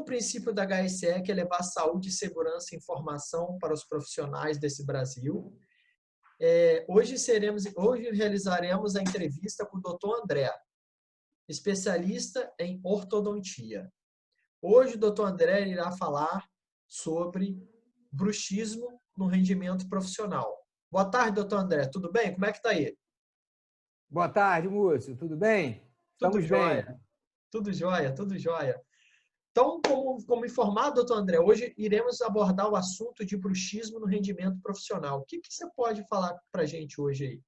princípio da HSE, que é levar saúde, segurança e informação para os profissionais desse Brasil. Hoje realizaremos a entrevista com o Dr. André, especialista em ortodontia. Hoje o Dr. André irá falar sobre bruxismo no rendimento profissional. Boa tarde, doutor André. Tudo bem? Como é que está aí? Boa tarde, Múcio. Tudo bem? Tudo Estamos jóia. bem. Tudo jóia, tudo jóia. Então, como informado, doutor André, hoje iremos abordar o assunto de bruxismo no rendimento profissional. O que você pode falar para a gente hoje aí?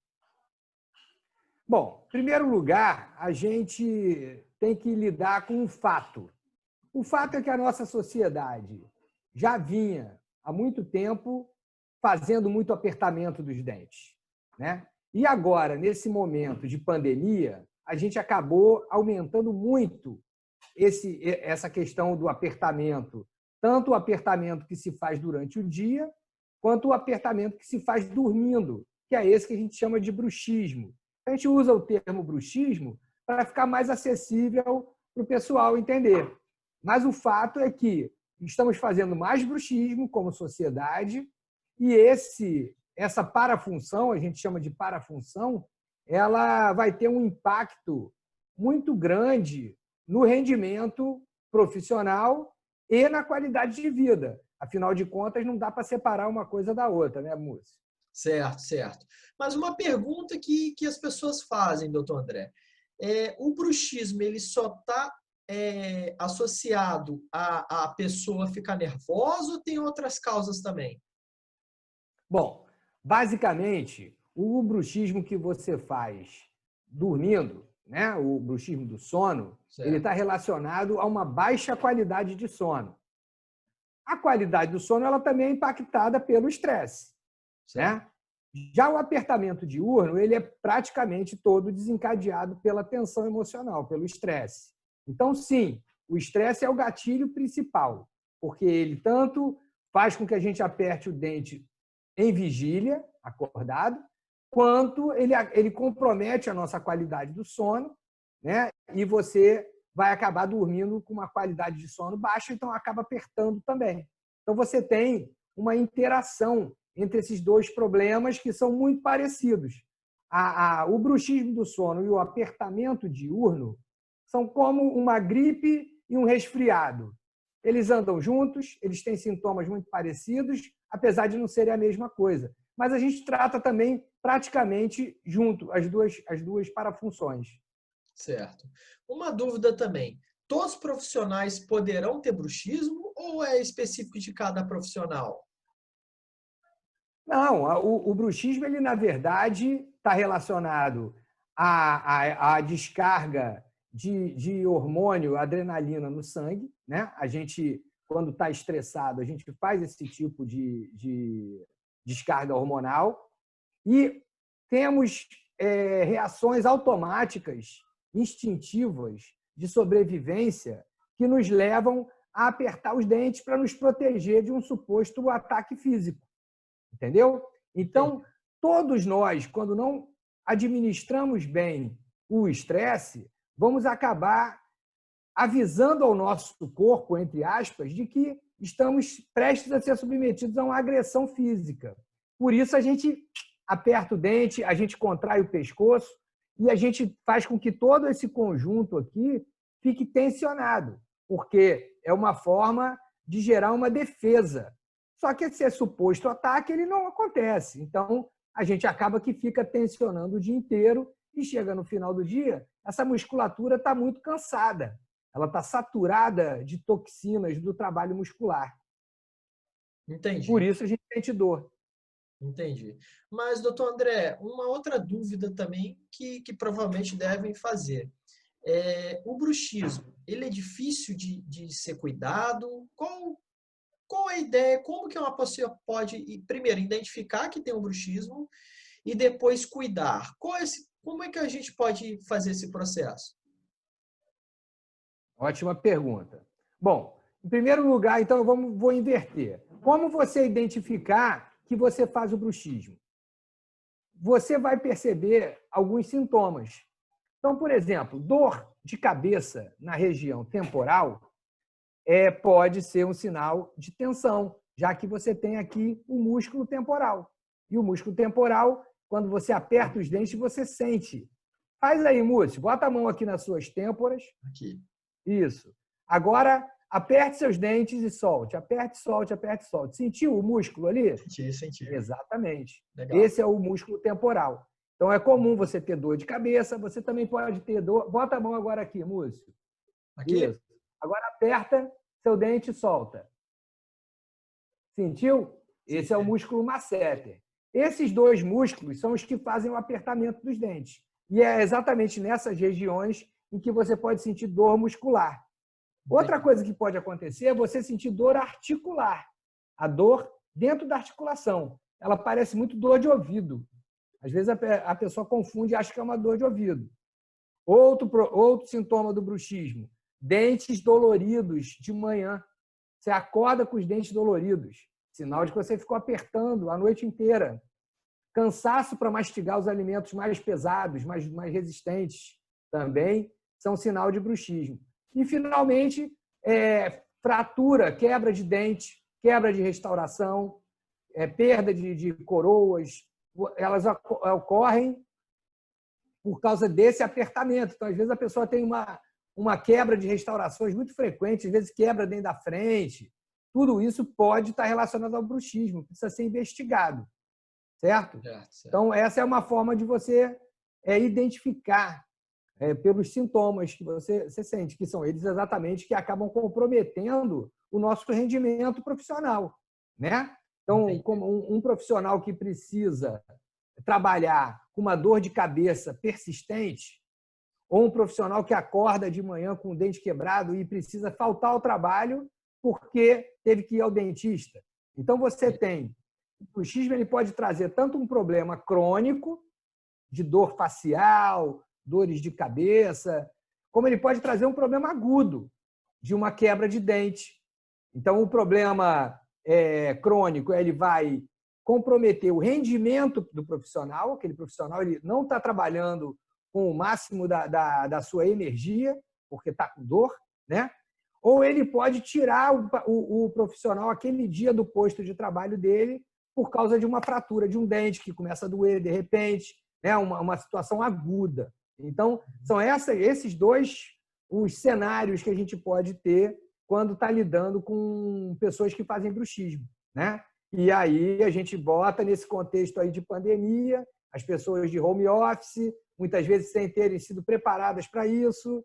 Bom, em primeiro lugar, a gente tem que lidar com um fato. O fato é que a nossa sociedade já vinha há muito tempo fazendo muito apertamento dos dentes, né? E agora, nesse momento de pandemia, a gente acabou aumentando muito essa questão do apertamento, tanto o apertamento que se faz durante o dia, quanto o apertamento que se faz dormindo, que é esse que a gente chama de bruxismo. A gente usa o termo bruxismo para ficar mais acessível para o pessoal entender. Mas o fato é que estamos fazendo mais bruxismo como sociedade e essa parafunção, a gente chama de parafunção, ela vai ter um impacto muito grande no rendimento profissional e na qualidade de vida. Afinal de contas, não dá para separar uma coisa da outra, né, Múcio? Certo, certo. Mas uma pergunta que as pessoas fazem, doutor André. O bruxismo, ele só está associado a pessoa ficar nervosa ou tem outras causas também? Bom, basicamente, o bruxismo que você faz dormindo, né, o bruxismo do sono, ele Certo. está relacionado a uma baixa qualidade de sono. A qualidade do sono ela também é impactada pelo estresse, Certo. né? Já o apertamento diurno, ele é praticamente todo desencadeado pela tensão emocional, pelo estresse. Então, sim, o estresse é o gatilho principal, porque ele tanto faz com que a gente aperte o dente em vigília, acordado, quanto ele compromete a nossa qualidade do sono, né? E você vai acabar dormindo com uma qualidade de sono baixa, então acaba apertando também. Então, você tem uma interação entre esses dois problemas que são muito parecidos. O bruxismo do sono e o apertamento diurno são como uma gripe e um resfriado. Eles andam juntos, eles têm sintomas muito parecidos, apesar de não serem a mesma coisa. Mas a gente trata também praticamente junto as duas parafunções. Certo. Uma dúvida também. Todos os profissionais poderão ter bruxismo ou é específico de cada profissional? Não, o bruxismo, ele, na verdade, está relacionado à descarga de hormônio, adrenalina no sangue, né? A gente, quando está estressado, a gente faz esse tipo de descarga hormonal e temos reações automáticas, instintivas, de sobrevivência, que nos levam a apertar os dentes para nos proteger de um suposto ataque físico. Entendeu? Entendi. Então, todos nós, quando não administramos bem o estresse, vamos acabar avisando ao nosso corpo, entre aspas, de que estamos prestes a ser submetidos a uma agressão física. Por isso, a gente aperta o dente, a gente contrai o pescoço e a gente faz com que todo esse conjunto aqui fique tensionado, porque é uma forma de gerar uma defesa. Só que esse suposto ataque ele não acontece. Então, a gente acaba que fica tensionando o dia inteiro e chega no final do dia, essa musculatura está muito cansada. Ela está saturada de toxinas do trabalho muscular. Por Entendi. isso a gente sente dor. Entendi. Mas, doutor André, uma outra dúvida também que provavelmente devem fazer. O bruxismo, ele é difícil de ser cuidado? Qual é a ideia? Como que uma pessoa pode, primeiro, identificar que tem um bruxismo e depois cuidar? Como é que a gente pode fazer esse processo? Ótima pergunta. Bom, em primeiro lugar, então, vou inverter. Como você identificar que você faz o bruxismo? Você vai perceber alguns sintomas. Então, por exemplo, dor de cabeça na região temporal pode ser um sinal de tensão, já que você tem aqui o músculo temporal. E o músculo temporal, quando você aperta os dentes, você sente. Faz aí, Múcio, bota a mão aqui nas suas têmporas. Aqui. Isso. Agora, aperte seus dentes e solte. Aperte, solte, aperte, solte. Sentiu o músculo ali? Senti. Exatamente. Legal. Esse é o músculo temporal. Então, é comum você ter dor de cabeça, você também pode ter dor. Bota a mão agora aqui, Múcio. Aqui? Isso. Agora aperta seu dente e solta. Sentiu? Esse é o músculo masseter. Esses dois músculos são os que fazem o apertamento dos dentes. E é exatamente nessas regiões em que você pode sentir dor muscular. Outra coisa que pode acontecer é você sentir dor articular. A dor dentro da articulação. Ela parece muito dor de ouvido. Às vezes a pessoa confunde e acha que é uma dor de ouvido. Outro sintoma do bruxismo. Dentes doloridos de manhã. Você acorda com os dentes doloridos. Sinal de que você ficou apertando a noite inteira. Cansaço para mastigar os alimentos mais pesados, mais resistentes, também são sinal de bruxismo. E, finalmente, fratura, quebra de dente, quebra de restauração, perda de coroas. Elas ocorrem por causa desse apertamento. Então, às vezes, a pessoa tem uma quebra de restaurações muito frequente, às vezes quebra dentro da frente. Tudo isso pode estar relacionado ao bruxismo, precisa ser investigado. Certo? Então, essa é uma forma de você identificar pelos sintomas que você sente, que são eles exatamente que acabam comprometendo o nosso rendimento profissional. Né? Então, como um profissional que precisa trabalhar com uma dor de cabeça persistente, ou um profissional que acorda de manhã com o dente quebrado e precisa faltar ao trabalho porque teve que ir ao dentista. Então, você tem... O bruxismo ele pode trazer tanto um problema crônico, de dor facial, dores de cabeça, como ele pode trazer um problema agudo, de uma quebra de dente. Então, o problema crônico ele vai comprometer o rendimento do profissional, aquele profissional ele não está trabalhando com o máximo da sua energia, porque está com dor, né? Ou ele pode tirar o profissional aquele dia do posto de trabalho dele por causa de uma fratura de um dente que começa a doer de repente, né? Uma situação aguda. Então, são esses dois os cenários que a gente pode ter quando está lidando com pessoas que fazem bruxismo, né? E aí a gente bota nesse contexto aí de pandemia, as pessoas de home office, muitas vezes sem terem sido preparadas para isso,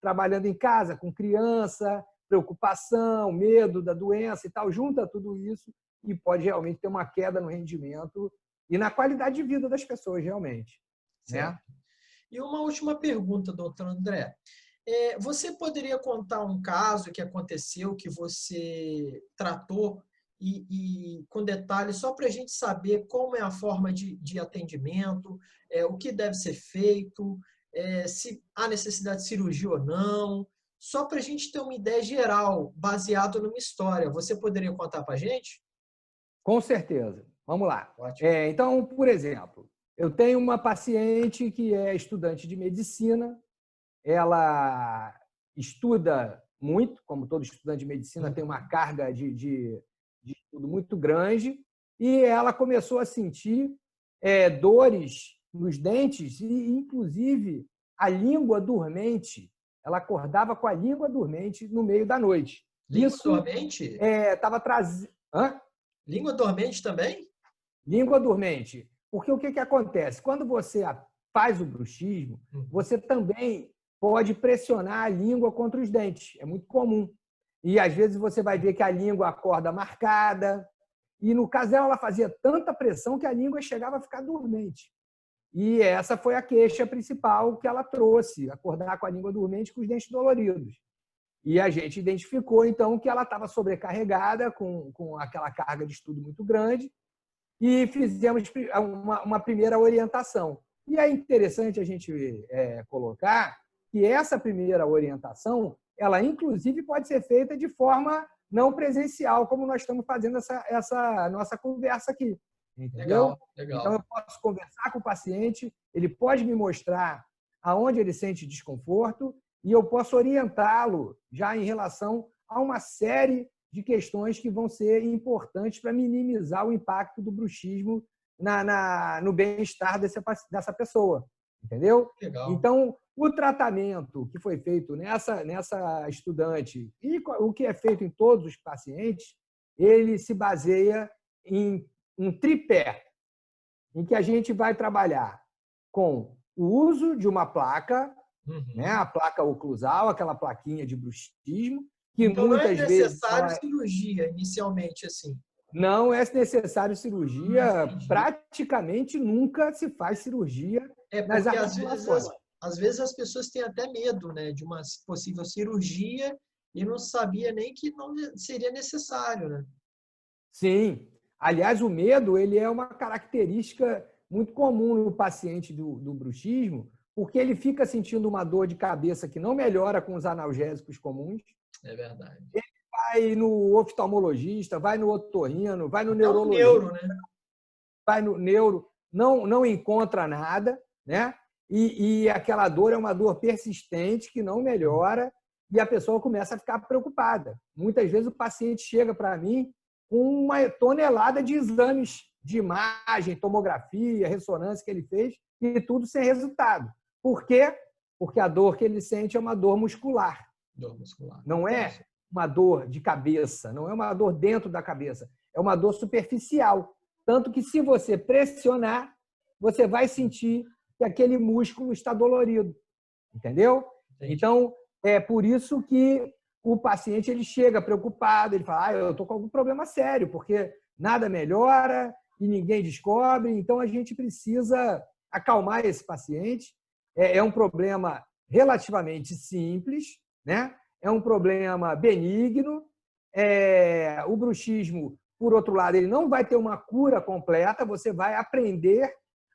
trabalhando em casa com criança, preocupação, medo da doença e tal, junta tudo isso e pode realmente ter uma queda no rendimento e na qualidade de vida das pessoas, realmente. Certo. Né? E uma última pergunta, doutor André. Você poderia contar um caso que aconteceu, que você tratou e com detalhes, só para a gente saber como é a forma de atendimento, o que deve ser feito, se há necessidade de cirurgia ou não, só para a gente ter uma ideia geral, baseado numa história. Você poderia contar para a gente? Com certeza. Vamos lá. Ótimo. Então, por exemplo, eu tenho uma paciente que é estudante de medicina, ela estuda muito, como todo estudante de medicina tem uma carga de estudo muito grande, e ela começou a sentir dores nos dentes e, inclusive, a língua dormente. Ela acordava com a língua dormente no meio da noite. Língua dormente? Estava trazendo... Língua dormente também? Língua dormente. Porque o que acontece? Quando você faz o bruxismo, você também pode pressionar a língua contra os dentes. É muito comum. E, às vezes, você vai ver que a língua acorda marcada. E, no caso dela, ela fazia tanta pressão que a língua chegava a ficar dormente. E essa foi a queixa principal que ela trouxe, acordar com a língua dormente com os dentes doloridos. E a gente identificou, então, que ela estava sobrecarregada com aquela carga de estudo muito grande e fizemos uma primeira orientação. E é interessante a gente colocar que essa primeira orientação, ela, inclusive, pode ser feita de forma não presencial, como nós estamos fazendo essa nossa conversa aqui. Entendeu? Legal. Então, eu posso conversar com o paciente, ele pode me mostrar aonde ele sente desconforto e eu posso orientá-lo já em relação a uma série de questões que vão ser importantes para minimizar o impacto do bruxismo no bem-estar dessa pessoa. Entendeu? Legal. Então, o tratamento que foi feito nessa estudante e o que é feito em todos os pacientes, ele se baseia em um tripé, em que a gente vai trabalhar com o uso de uma placa, né, a placa oclusal, aquela plaquinha de bruxismo, que Então, não é muitas vezes necessário cirurgia inicialmente, assim. não é necessário cirurgia, Entendi. praticamente nunca se faz cirurgia É nas porque articulações. às vezes as pessoas têm até medo, né, de uma possível cirurgia e não sabia nem que não seria necessário, né? Sim. Aliás, o medo ele é uma característica muito comum no paciente do bruxismo, porque ele fica sentindo uma dor de cabeça que não melhora com os analgésicos comuns. É verdade. Ele vai no oftalmologista, vai no otorrino, vai no Até um neurologista, neuro, né? vai no neuro, não encontra nada, né? E aquela dor é uma dor persistente que não melhora e a pessoa começa a ficar preocupada. Muitas vezes o paciente chega para mim com uma tonelada de exames de imagem, tomografia, ressonância que ele fez e tudo sem resultado. Por quê? Porque a dor que ele sente é uma dor muscular. Dor muscular. Não é uma dor de cabeça, não é uma dor dentro da cabeça, é uma dor superficial. Tanto que, se você pressionar, você vai sentir que aquele músculo está dolorido. Entendeu? Entendi. Então, é por isso que o paciente ele chega preocupado, ele fala, eu estou com algum problema sério, porque nada melhora e ninguém descobre, então a gente precisa acalmar esse paciente. É um problema relativamente simples, né? É um problema benigno. O bruxismo, por outro lado, ele não vai ter uma cura completa, você vai aprender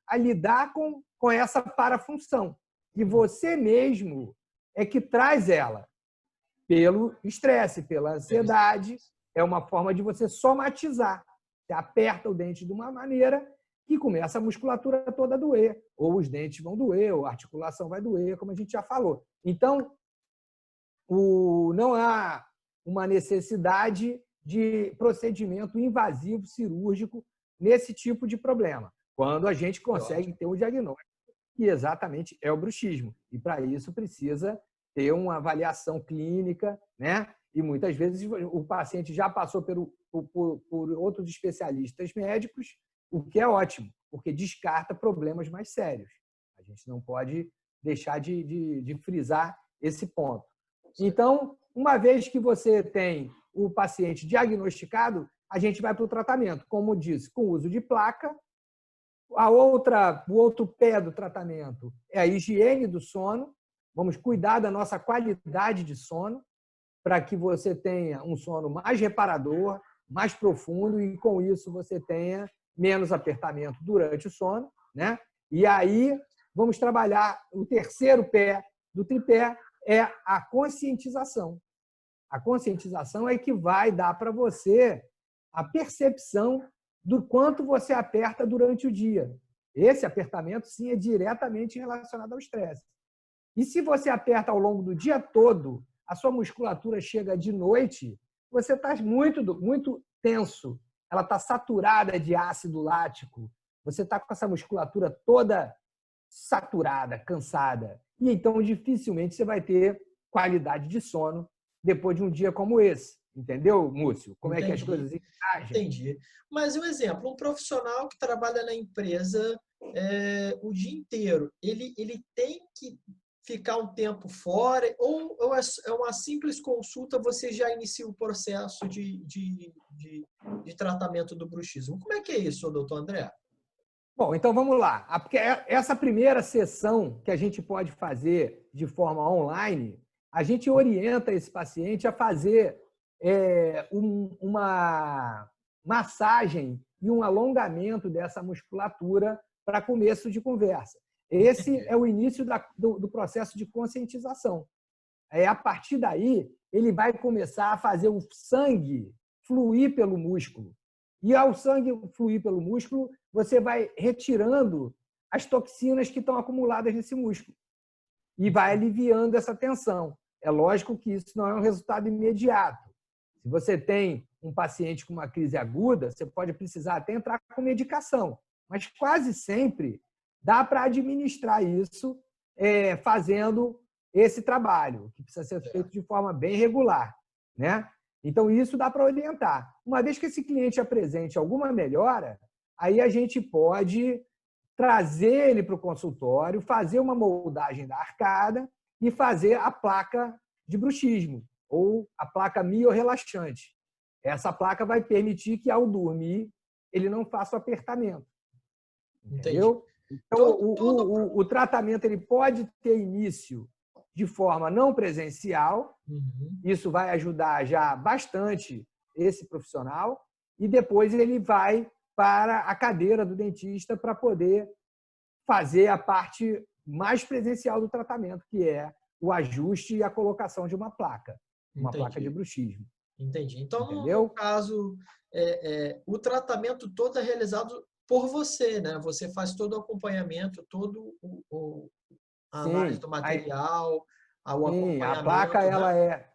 a lidar com essa parafunção. E você mesmo é que traz ela pelo estresse, pela ansiedade. É uma forma de você somatizar. Você aperta o dente de uma maneira que começa a musculatura toda a doer. Ou os dentes vão doer, ou a articulação vai doer, como a gente já falou. Então, não há uma necessidade de procedimento invasivo cirúrgico nesse tipo de problema, quando a gente consegue ter um diagnóstico que exatamente é o bruxismo. E, para isso, precisa ter uma avaliação clínica, né? E, muitas vezes, o paciente já passou por outros especialistas médicos, o que é ótimo, porque descarta problemas mais sérios. A gente não pode deixar de frisar esse ponto. Então, uma vez que você tem o paciente diagnosticado, a gente vai para o tratamento, como disse, com o uso de placa. O outro pé do tratamento é a higiene do sono. Vamos cuidar da nossa qualidade de sono para que você tenha um sono mais reparador, mais profundo e, com isso, você tenha menos apertamento durante o sono, né? E aí vamos trabalhar o terceiro pé do tripé, é a conscientização. A conscientização é que vai dar para você a percepção do quanto você aperta durante o dia. Esse apertamento, sim, é diretamente relacionado ao estresse. E se você aperta ao longo do dia todo, a sua musculatura chega de noite, você está muito tenso, ela está saturada de ácido lático, você está com essa musculatura toda saturada, cansada. E então, dificilmente, você vai ter qualidade de sono depois de um dia como esse. Entendeu, Múcio? Como é que as coisas encaixam? Entendi. Mas um exemplo, um profissional que trabalha na empresa o dia inteiro, ele tem que ficar um tempo fora ou é uma simples consulta, você já inicia o processo de tratamento do bruxismo? Como é que é isso, doutor André? Bom, então vamos lá. Porque essa primeira sessão que a gente pode fazer de forma online, a gente orienta esse paciente a fazer uma massagem e um alongamento dessa musculatura para começo de conversa. Esse é o início do processo de conscientização. A partir daí, ele vai começar a fazer o sangue fluir pelo músculo. E ao sangue fluir pelo músculo, você vai retirando as toxinas que estão acumuladas nesse músculo. e vai aliviando essa tensão. É lógico que isso não é um resultado imediato. Se você tem um paciente com uma crise aguda, você pode precisar até entrar com medicação, mas quase sempre dá para administrar isso fazendo esse trabalho, que precisa ser feito de forma bem regular, né? Então, isso dá para orientar. Uma vez que esse cliente apresente alguma melhora, aí a gente pode trazer ele para o consultório, fazer uma moldagem da arcada e fazer a placa de bruxismo, ou a placa miorrelaxante. Essa placa vai permitir que, ao dormir, ele não faça o apertamento. Entendeu? Então, o tratamento ele pode ter início de forma não presencial, isso vai ajudar já bastante esse profissional, e depois ele vai para a cadeira do dentista para poder fazer a parte mais presencial do tratamento, que é o ajuste e a colocação de uma placa de bruxismo. Entendi. Então, entendeu? No caso, o tratamento todo é realizado por você, né? Você faz todo o acompanhamento, a análise do material, o acompanhamento. A placa, né? ela é...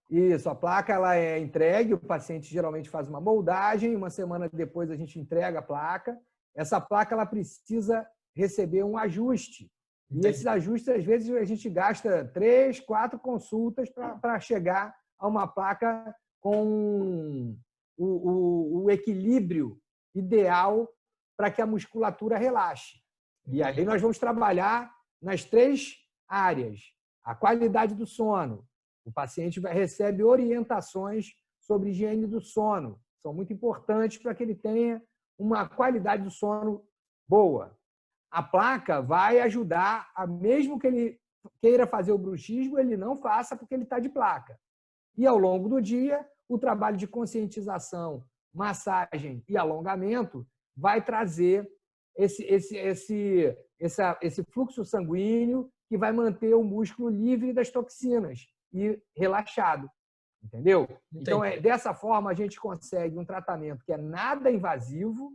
Isso, a placa ela é entregue, o paciente geralmente faz uma moldagem, uma semana depois a gente entrega a placa. Essa placa ela precisa receber um ajuste. Entendi. E esses ajustes, às vezes, a gente gasta 3, 4 consultas para chegar a uma placa com o equilíbrio ideal para que a musculatura relaxe. E aí nós vamos trabalhar nas 3 áreas. A qualidade do sono. O paciente recebe orientações sobre higiene do sono. São muito importantes para que ele tenha uma qualidade do sono boa. A placa vai ajudar, mesmo que ele queira fazer o bruxismo, ele não faça porque ele está de placa. E, ao longo do dia, o trabalho de conscientização, massagem e alongamento vai trazer esse fluxo sanguíneo que vai manter o músculo livre das toxinas e relaxado. Entendeu? Entendi. Então, dessa forma, a gente consegue um tratamento que é nada invasivo,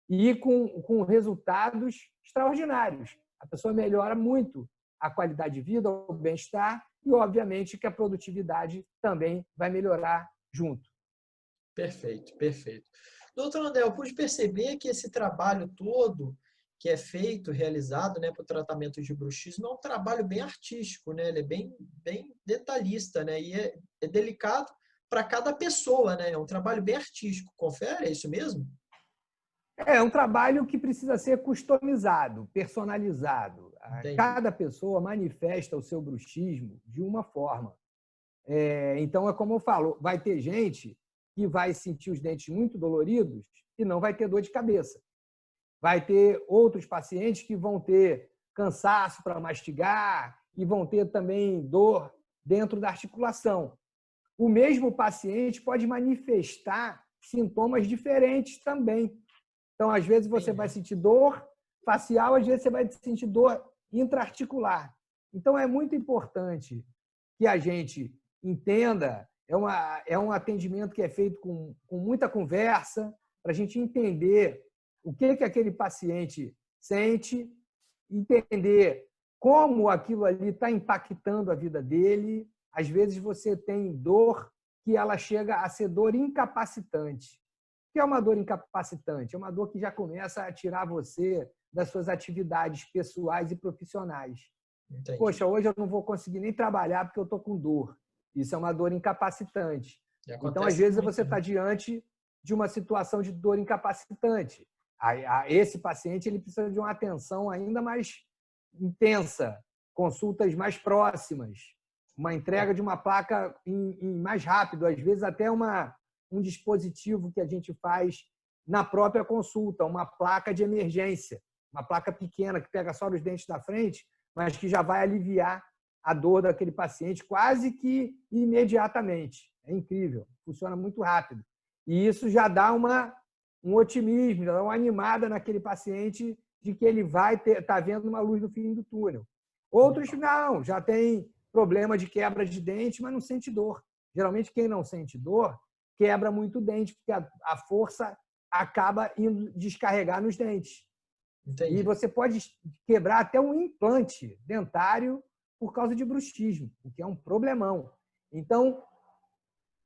e com resultados extraordinários. A pessoa melhora muito a qualidade de vida, o bem-estar e, obviamente, que a produtividade também vai melhorar junto. Perfeito, perfeito. Doutor André, eu pude perceber que esse trabalho todo que é feito, realizado, né, para o tratamento de bruxismo é um trabalho bem artístico, né? Ele é bem detalhista, né? E é delicado para cada pessoa, né? É um trabalho bem artístico. Confere, é isso mesmo? É um trabalho que precisa ser customizado, personalizado. Entendi. Cada pessoa manifesta o seu bruxismo de uma forma. Então, é como eu falo, vai ter gente que vai sentir os dentes muito doloridos e não vai ter dor de cabeça. Vai ter outros pacientes que vão ter cansaço para mastigar e vão ter também dor dentro da articulação. O mesmo paciente pode manifestar sintomas diferentes também. Então, às vezes, você vai sentir dor facial, às vezes, você vai sentir dor intraarticular. Então, é muito importante que a gente entenda, é um atendimento que é feito com muita conversa, para a gente entender o que aquele paciente sente, entender como aquilo ali está impactando a vida dele. Às vezes, você tem dor que ela chega a ser dor incapacitante. O que é uma dor incapacitante? É uma dor que já começa a tirar você das suas atividades pessoais e profissionais. Entendi. Poxa, hoje eu não vou conseguir nem trabalhar porque eu estou com dor. Isso é uma dor incapacitante. Então, às vezes, você está diante de uma situação de dor incapacitante. Esse paciente ele precisa de uma atenção ainda mais intensa, consultas mais próximas, uma entrega de uma placa mais rápido, às vezes até um dispositivo que a gente faz na própria consulta, uma placa de emergência, uma placa pequena que pega só nos dentes da frente, mas que já vai aliviar a dor daquele paciente quase que imediatamente. É incrível, funciona muito rápido. E isso já dá um otimismo, já dá uma animada naquele paciente de que ele vai estar vendo uma luz no fim do túnel. Outros não, já tem problema de quebra de dente, mas não sente dor. Geralmente, quem não sente dor quebra muito o dente, porque a força acaba indo descarregar nos dentes. E Entendi. você pode quebrar até um implante dentário por causa de bruxismo, o que é um problemão. Então,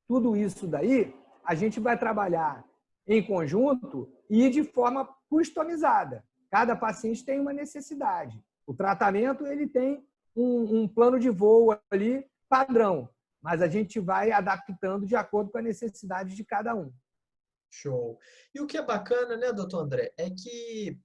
tudo isso daí, a gente vai trabalhar em conjunto e de forma customizada. Cada paciente tem uma necessidade. O tratamento ele tem um plano de voo ali padrão, mas a gente vai adaptando de acordo com a necessidade de cada um. Show. E o que é bacana, né, doutor André, é que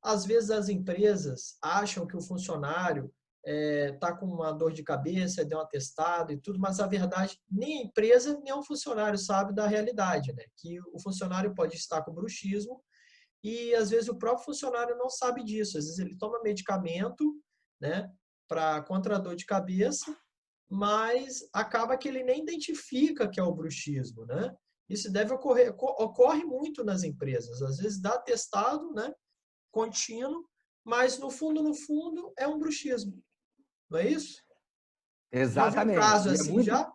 às vezes as empresas acham que o funcionário está com uma dor de cabeça, deu um atestado e tudo, mas a verdade, nem a empresa, nem o funcionário sabe da realidade, né? Que o funcionário pode estar com bruxismo e às vezes o próprio funcionário não sabe disso. Às vezes ele toma medicamento, né, para contra a dor de cabeça, mas acaba que ele nem identifica que é o bruxismo, né? Isso deve ocorrer, ocorre muito nas empresas. Às vezes dá atestado, né, contínuo, mas no fundo, é um bruxismo. Não é isso? Já viu um Exatamente. caso E assim já?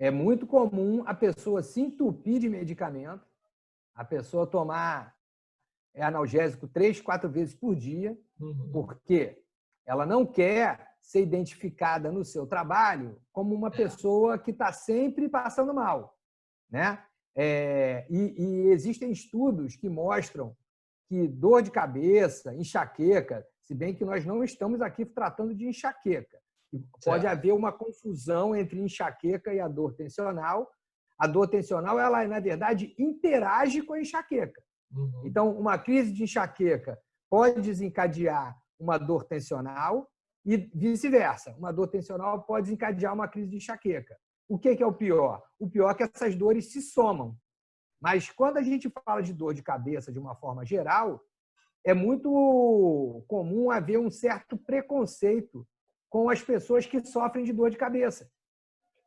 é muito comum a pessoa se entupir de medicamento, a pessoa tomar analgésico 3, 4 vezes por dia, Uhum. porque ela não quer ser identificada no seu trabalho como uma pessoa que está sempre passando mal, né? E existem estudos que mostram que dor de cabeça, enxaqueca, se bem que nós não estamos aqui tratando de enxaqueca, pode Certo. haver uma confusão entre enxaqueca e a dor tensional. A dor tensional, ela, na verdade, interage com a enxaqueca. Uhum. Então, uma crise de enxaqueca pode desencadear uma dor tensional e vice-versa. Uma dor tensional pode desencadear uma crise de enxaqueca. O que é o pior? O pior é que essas dores se somam. Mas quando a gente fala de dor de cabeça de uma forma geral, é muito comum haver um certo preconceito com as pessoas que sofrem de dor de cabeça,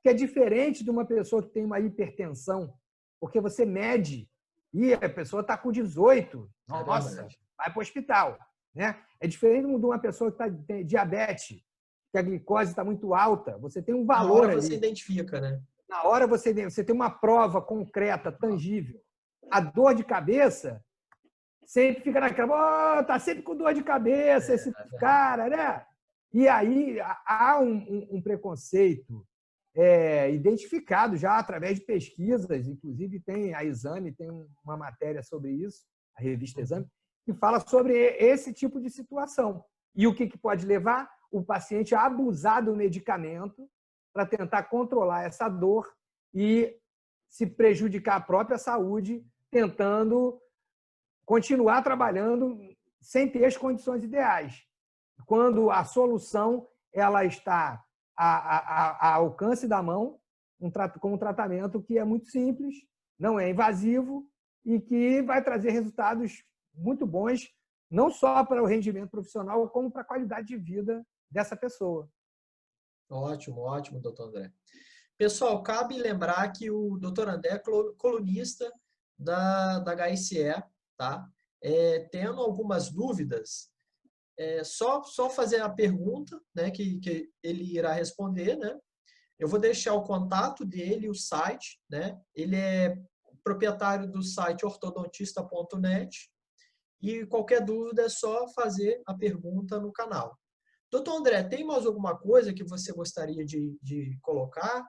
que é diferente de uma pessoa que tem uma hipertensão, porque você mede e a pessoa está com 18, É nossa, verdade. vai para o hospital. Né? É diferente de uma pessoa que tem diabetes, que a glicose está muito alta, você tem um Na valor hora você ali. identifica, né? Na hora você tem uma prova concreta, tangível. A dor de cabeça sempre fica naquela, tá sempre com dor de cabeça esse É verdade. cara, né? E aí há um preconceito identificado já através de pesquisas, inclusive tem a Exame, tem uma matéria sobre isso, a revista Exame, Uhum. que fala sobre esse tipo de situação. E o que pode levar o paciente a abusar do medicamento para tentar controlar essa dor e se prejudicar a própria saúde, tentando continuar trabalhando sem ter as condições ideais. Quando a solução ela está a alcance da mão, com um tratamento que é muito simples, não é invasivo e que vai trazer resultados muito bons, não só para o rendimento profissional, como para a qualidade de vida dessa pessoa. Ótimo, ótimo, doutor André. Pessoal, cabe lembrar que o doutor André é colunista da HSE, tá? Tendo algumas dúvidas, só fazer a pergunta, né, que ele irá responder, né? Eu vou deixar o contato dele, o site, né? Ele é proprietário do site ortodontista.net e qualquer dúvida é só fazer a pergunta no canal. Doutor André, tem mais alguma coisa que você gostaria de colocar?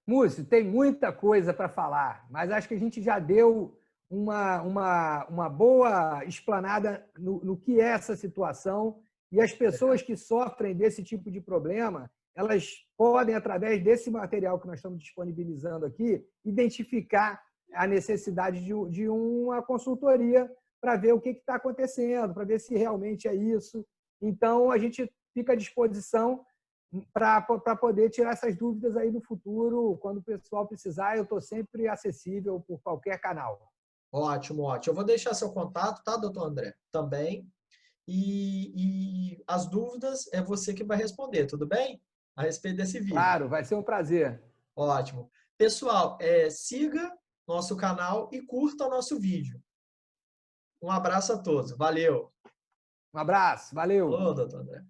Múcio, tem muita coisa para falar, mas acho que a gente já deu uma boa explanada no que é essa situação e as pessoas que sofrem desse tipo de problema, elas podem, através desse material que nós estamos disponibilizando aqui, identificar a necessidade de uma consultoria para ver o que está acontecendo, para ver se realmente é isso. Então, a gente fica à disposição para poder tirar essas dúvidas aí no futuro. Quando o pessoal precisar, eu estou sempre acessível por qualquer canal. Ótimo, ótimo. Eu vou deixar seu contato, tá, doutor André? Também. E as dúvidas é você que vai responder, tudo bem? A respeito desse vídeo. Claro, vai ser um prazer. Ótimo. Pessoal, siga nosso canal e curta o nosso vídeo. Um abraço a todos. Valeu. Um abraço, valeu. Falou, doutor André.